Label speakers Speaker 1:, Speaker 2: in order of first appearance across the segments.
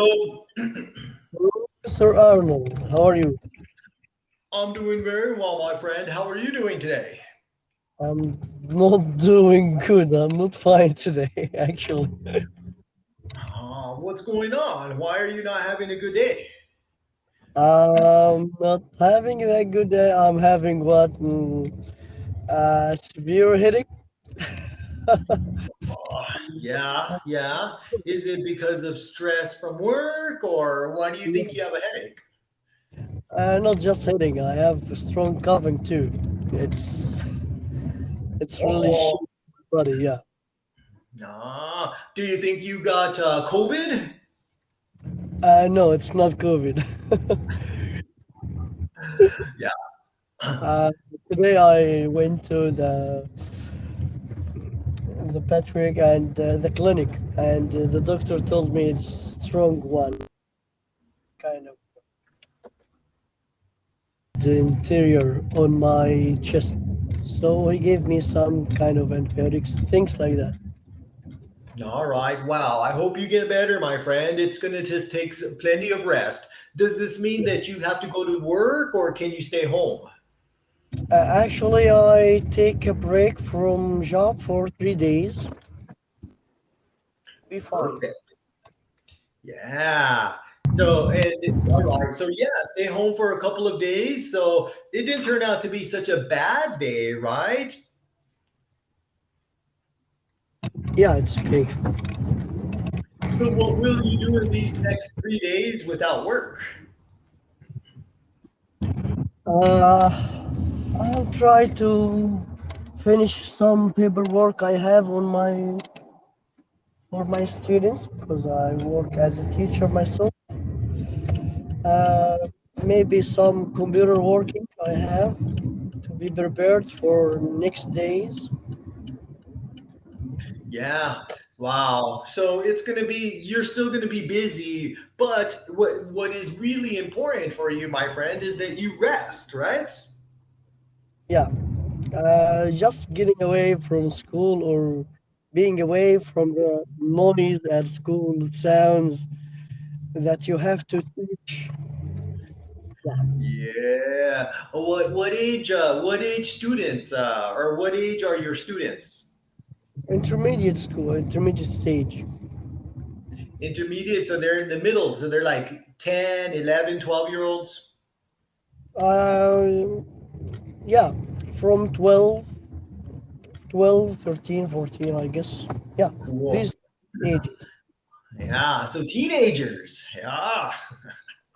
Speaker 1: Hello.
Speaker 2: Sir Arnold, how are you?
Speaker 1: I'm doing very well, my friend. How are you doing today?
Speaker 2: I'm not doing good. I'm not fine today, actually.
Speaker 1: What's going on? Why are you not having a good day?
Speaker 2: I'm not having that good day. I'm having what? Severe headache.
Speaker 1: Uh, yeah. Is it because of stress from work, or why do you think you have a headache?
Speaker 2: Not just headache. I have a strong coughing too. It's it's really shit,
Speaker 1: Oh,
Speaker 2: buddy. Yeah.
Speaker 1: do you think you got COVID?
Speaker 2: No, it's not COVID.
Speaker 1: Yeah.
Speaker 2: uh, Today I went to the Patrick and the clinic, and the doctor told me it's strong one, kind of the interior on my chest. So he gave me some kind of antibiotics, things like that.
Speaker 1: All right. Wow. I hope you get better, my friend. It's going to just take plenty of rest. Does this mean that you have to go to work, or can you stay home?
Speaker 2: Actually, I take a break from job for 3 days. Be fine.
Speaker 1: Perfect. Yeah. All right. So yeah, stay home for a couple of days. So it didn't turn out to be such a bad day, right?
Speaker 2: Yeah, it's okay.
Speaker 1: So what will you do in these next 3 days without work?
Speaker 2: Uh, I'll try to finish some paperwork I have on my for my students because I work as a teacher myself. Uh, Maybe some computer working I have to be prepared for next days.
Speaker 1: Yeah. Wow. So it's going to be you're still going to be busy, but what is really important for you, my friend, is that you rest, right?
Speaker 2: Yeah, just getting away from school or being away from the noise at school sounds that you have to teach. Yeah,
Speaker 1: Yeah. What age students or what age are your students?
Speaker 2: intermediate school, intermediate stage.
Speaker 1: Intermediate, so they're in the middle. So they're like 10, 11, 12 year olds.
Speaker 2: Uh, yeah, from 12, 12, 13, 14, I guess. Yeah,
Speaker 1: Cool.
Speaker 2: these ages.
Speaker 1: Yeah. So teenagers. Yeah.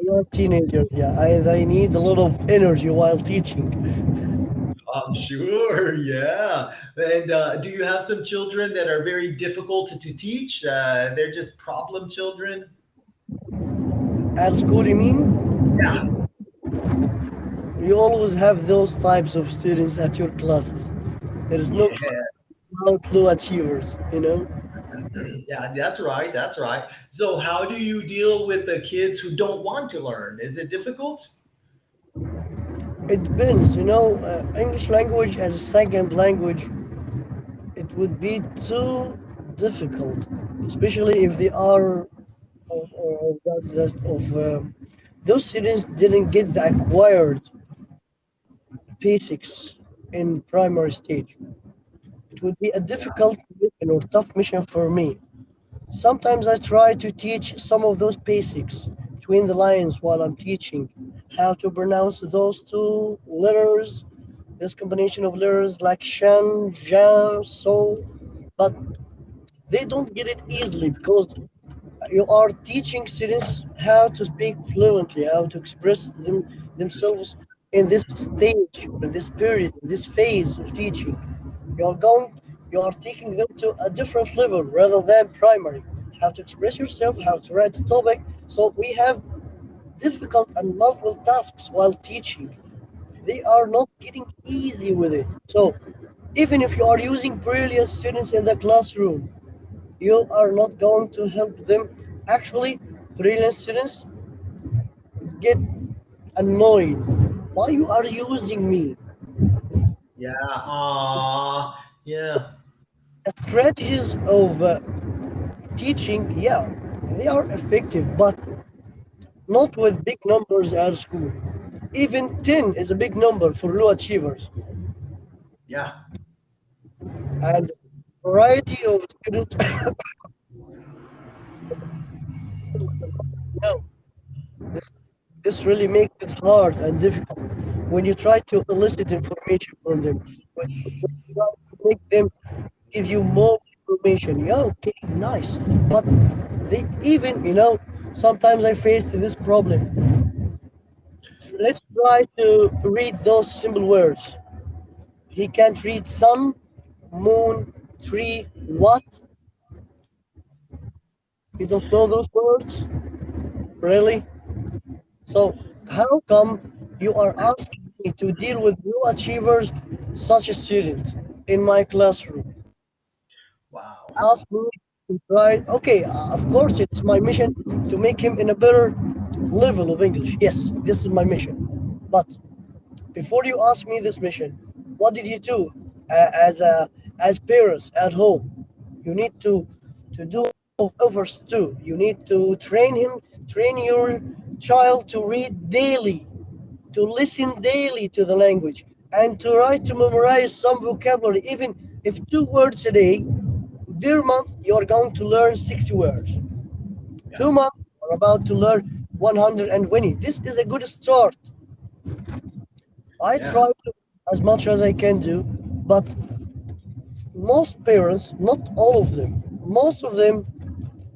Speaker 2: You're teenagers, yeah. I need a lot of energy while teaching.
Speaker 1: I'm sure. Yeah. And do you have some children that are very difficult to teach? They're just problem children.
Speaker 2: At school, you mean?
Speaker 1: Yeah.
Speaker 2: You always have those types of students at your classes. There is no class
Speaker 1: Yeah.
Speaker 2: without low achievers, you know?
Speaker 1: Yeah. That's right. That's right. So, how do you deal with the kids who don't want to learn? Is it difficult?
Speaker 2: It depends, English language as a second language, it would be too difficult, especially if they are those students didn't get the acquired basics in primary stage. It would be a difficult mission or tough mission for me. Sometimes I try to teach some of those basics between the lines while I'm teaching how to pronounce those two letters, this combination of letters like shan, jan, so, but they don't get it easily because you are teaching students how to speak fluently, how to express themselves in this stage, in this period, in this phase of teaching. You are going, you are taking them to a different level rather than primary. How to express yourself, how to write a topic. So we have difficult and multiple tasks while teaching. They are not getting easy with it. So even if you are using brilliant students in the classroom, you are not going to help them. Actually, brilliant students get annoyed. Why you are using me?
Speaker 1: Yeah. Yeah.
Speaker 2: The strategies of teaching, yeah, they are effective, but not with big numbers at school. Even 10 is a big number for low achievers.
Speaker 1: Yeah.
Speaker 2: And variety of students, no, this, this really makes it hard and difficult when you try to elicit information from them. When you try to make them give you more information. Yeah, okay, nice. But they even, sometimes I face this problem. Let's try to read those simple words. He can't read sun, moon, tree, what? You don't know those words? Really? So how come you are asking me to deal with low achievers such a student in my classroom?
Speaker 1: Wow.
Speaker 2: Ask me to try. Okay, of course, it's my mission to make him in a better level of English. Yes, this is my mission. But before you ask me this mission, what did you do as parents at home? You need to do others too. You need to train your child to read daily, to listen daily to the language, and to try to memorize some vocabulary. Even if 2 words a day, per month you are going to learn 60 words.
Speaker 1: Yeah.
Speaker 2: 2 months you are about to learn 120. This is a good start. I try
Speaker 1: Yes.
Speaker 2: to as much as I can do, but most parents, not all of them, most of them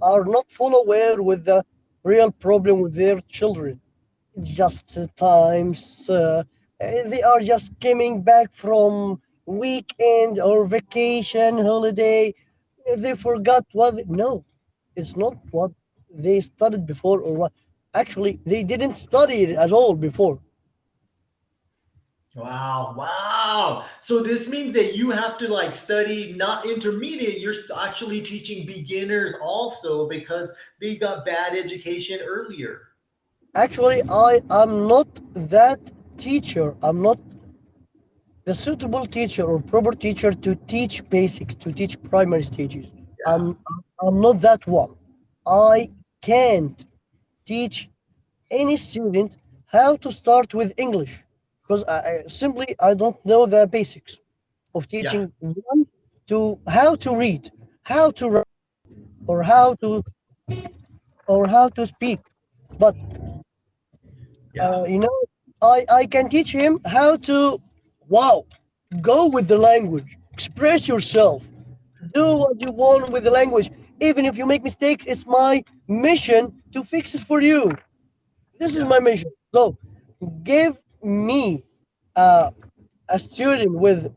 Speaker 2: are not full aware with the real problem with their children. Just times they are just coming back from weekend or vacation holiday. They forgot no, it's not what they studied before or what. Actually, they didn't study it at all before.
Speaker 1: Wow. Wow. So this means that you have to like study not intermediate, you're actually teaching beginners also because they got bad education earlier.
Speaker 2: Actually, I am not that teacher. I'm not the suitable teacher or proper teacher to teach basics, to teach primary stages.
Speaker 1: Yeah.
Speaker 2: I'm, I'm not that one. I can't teach any student how to start with English because I don't know the basics of
Speaker 1: Yeah.
Speaker 2: teaching one to how to read, how to write, or how to speak. But
Speaker 1: Yeah.
Speaker 2: I can teach him how to, wow, go with the language, express yourself, do what you want with the language. Even if you make mistakes, it's my mission to fix it for you. This is
Speaker 1: Yeah.
Speaker 2: my mission. So give me uh, a student with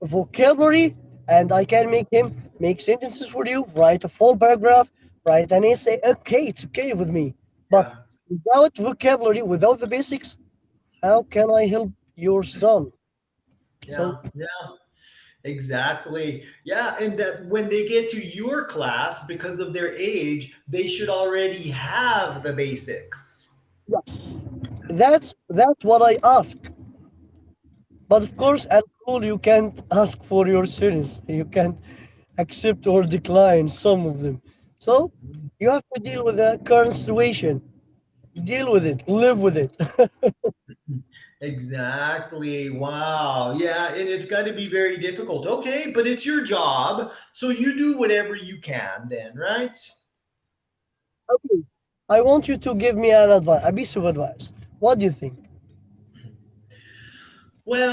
Speaker 2: vocabulary, and I can make him make sentences for you, write a full paragraph, write an essay. Okay, it's okay with me. But
Speaker 1: Yeah.
Speaker 2: without vocabulary, without the basics, how can I help your son? So
Speaker 1: Yeah. Yeah. Exactly. Yeah. And that when they get to your class, because of their age, they should already have the basics.
Speaker 2: yes, that's what I ask. But of course, at school, you can't ask for your students. You can't accept or decline some of them. So you have to deal with the current situation. Deal with it. Live with it.
Speaker 1: Exactly. Wow. Yeah. And it's got to be very difficult. Okay. But it's your job. So you do whatever you can then, right?
Speaker 2: Okay. I want you to give me an advice, a piece of advice. What do you think?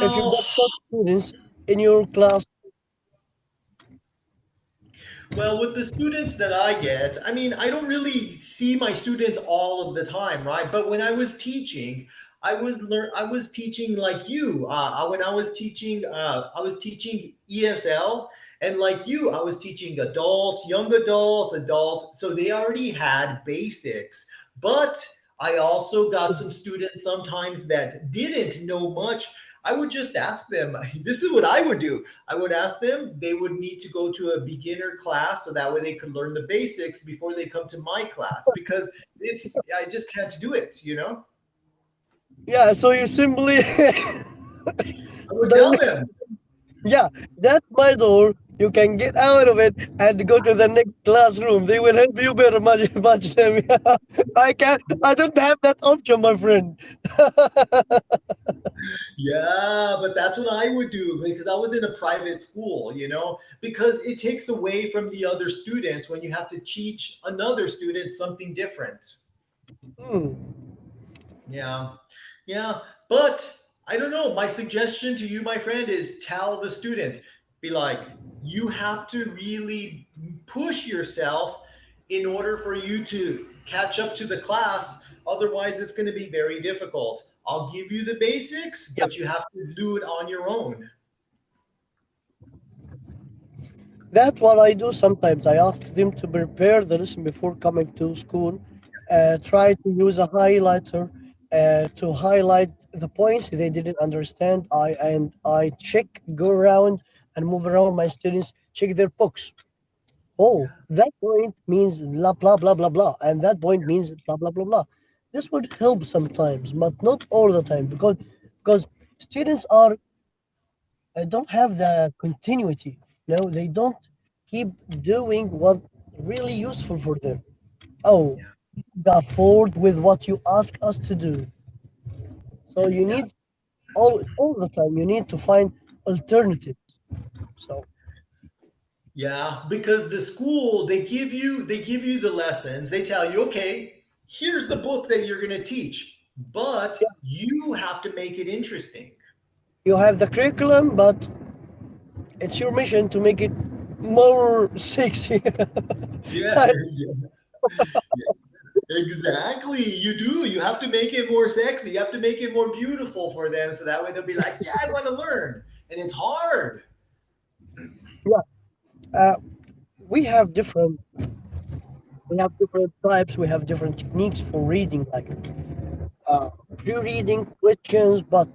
Speaker 2: If you've
Speaker 1: Well,
Speaker 2: got some students in your class,
Speaker 1: well, with the students that I get, I mean, I don't really see my students all of the time, right? But when I was teaching, I was teaching like you. When I was teaching ESL, and like you, I was teaching adults, young adults, adults. So they already had basics. But I also got some students sometimes that didn't know much. I would just ask them. This is what I would do. I would ask them, they would need to go to a beginner class so that way they could learn the basics before they come to my class because I just can't do it, you know?
Speaker 2: yeah, so you simply
Speaker 1: I would tell
Speaker 2: direct,
Speaker 1: them.
Speaker 2: yeah, that's my door. you can get out of it and go to the next classroom. They will help you better much them. I don't have that option, my friend.
Speaker 1: Yeah, but that's what I would do because I was in a private school, because it takes away from the other students when you have to teach another student something different.
Speaker 2: Hmm.
Speaker 1: Yeah. Yeah. But I don't know. My suggestion to you, my friend, is tell the student, be like, you have to really push yourself in order for you to catch up to the class. Otherwise, it's going to be very difficult. I'll give you the basics,
Speaker 2: Yep.
Speaker 1: but you have to do it on your own.
Speaker 2: That's what I do sometimes. I ask them to prepare the lesson before coming to school. Try to use a highlighter to highlight the points they didn't understand. I check, go around and move around my students, check their books. Oh,
Speaker 1: Yeah.
Speaker 2: that point means blah blah blah blah blah, and that point means blah blah blah blah. This would help sometimes, but not all the time because students are don't have the continuity. No, they don't keep doing what really useful for them. Oh,
Speaker 1: Yeah.
Speaker 2: got bored with what you ask us to do. So you
Speaker 1: Yeah.
Speaker 2: need all the time. You need to find alternatives. So
Speaker 1: Yeah, because the school they give you the lessons. They tell you, okay, here's the book that you're going to teach, but
Speaker 2: yeah,
Speaker 1: you have to make it interesting.
Speaker 2: you have the curriculum, but it's your mission to make it more sexy.
Speaker 1: Yeah, yeah, exactly. You do. You have to make it more sexy. You have to make it more beautiful for them, so that way they'll be like, "Yeah, I want to learn." And it's hard.
Speaker 2: Yeah, uh, we have different types. We have different techniques for reading, like uh, pre-reading questions. But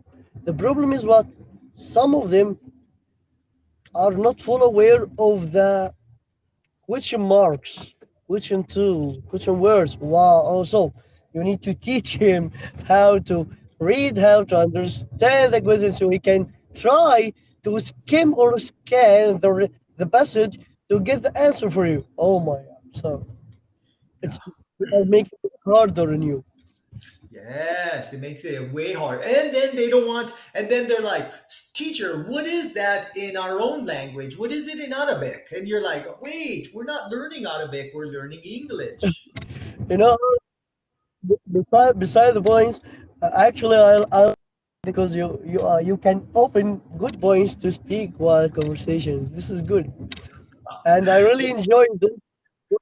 Speaker 2: the problem is what some of them are not full aware of the question marks, question tools, question words. Wow! Also, you need to teach him how to read, how to understand the question, so he can try to skim or scan the passage to get the answer for you. Oh my God! So
Speaker 1: Yeah.
Speaker 2: it's they are making it harder on you.
Speaker 1: Yes, it makes it way hard. And then they don't want, and then they're like, teacher, what is that in our own language? What is it in Arabic? And you're like, wait, we're not learning Arabic, we're learning English.
Speaker 2: You know, beside the points, actually, I'll because you can open good points to speak while conversation. This is good, and I really enjoy this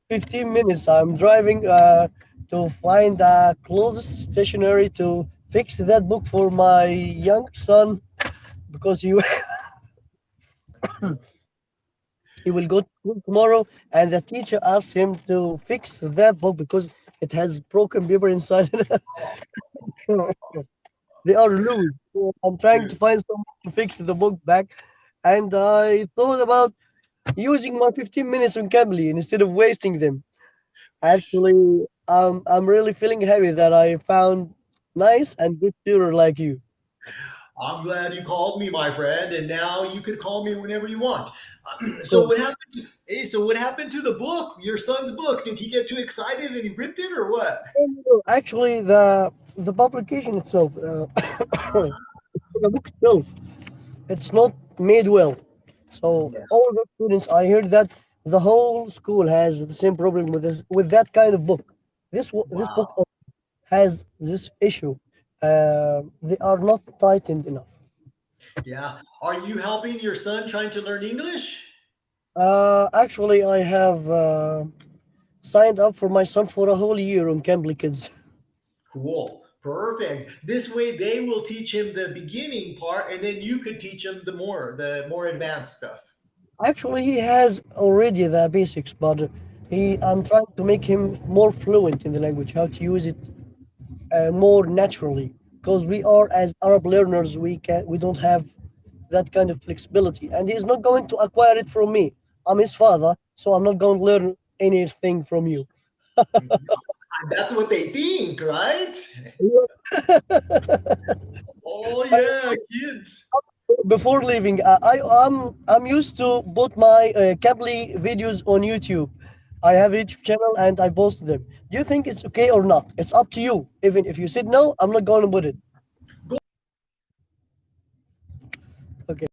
Speaker 2: 15 minutes. I'm driving to find the closest stationery to fix that book for my young son because he will go to school tomorrow, and the teacher asked him to fix that book because it has broken paper inside. They are loose. So I'm trying to find someone to fix the book back, and I thought about using my 15 minutes on Cambly instead of wasting them. Actually, I'm really feeling happy that I found nice and good tutor like you.
Speaker 1: I'm glad you called me, my friend, and now you could call me whenever you want. So
Speaker 2: So,
Speaker 1: what happened? So what happened to the book? Your son's book? Did he get too excited and he ripped it, or what?
Speaker 2: actually, the publication itself, the book itself, it's not made well. So
Speaker 1: Yeah.
Speaker 2: all the students, I heard that the whole school has the same problem with this with that kind of book. This book
Speaker 1: Wow.
Speaker 2: has this issue. They are not tightened enough.
Speaker 1: Yeah. Are you helping your son trying to learn English?
Speaker 2: Actually, I have signed up for my son for a whole year on Cambly Kids.
Speaker 1: Cool. Perfect. This way they will teach him the beginning part and then you could teach him the more advanced stuff.
Speaker 2: Actually, he has already the basics, but I'm trying to make him more fluent in the language, how to use it more naturally. Because we are as Arab learners, we don't have that kind of flexibility, and he's not going to acquire it from me. I'm his father, so I'm not going to learn anything from you.
Speaker 1: That's what they think, right?
Speaker 2: Yeah.
Speaker 1: Oh yeah, kids.
Speaker 2: before leaving, I'm used to put my Cambly videos on YouTube. I have a YouTube channel and I post them. Do you think it's okay or not? It's up to you. Even if you said no, I'm not going to put it. Okay.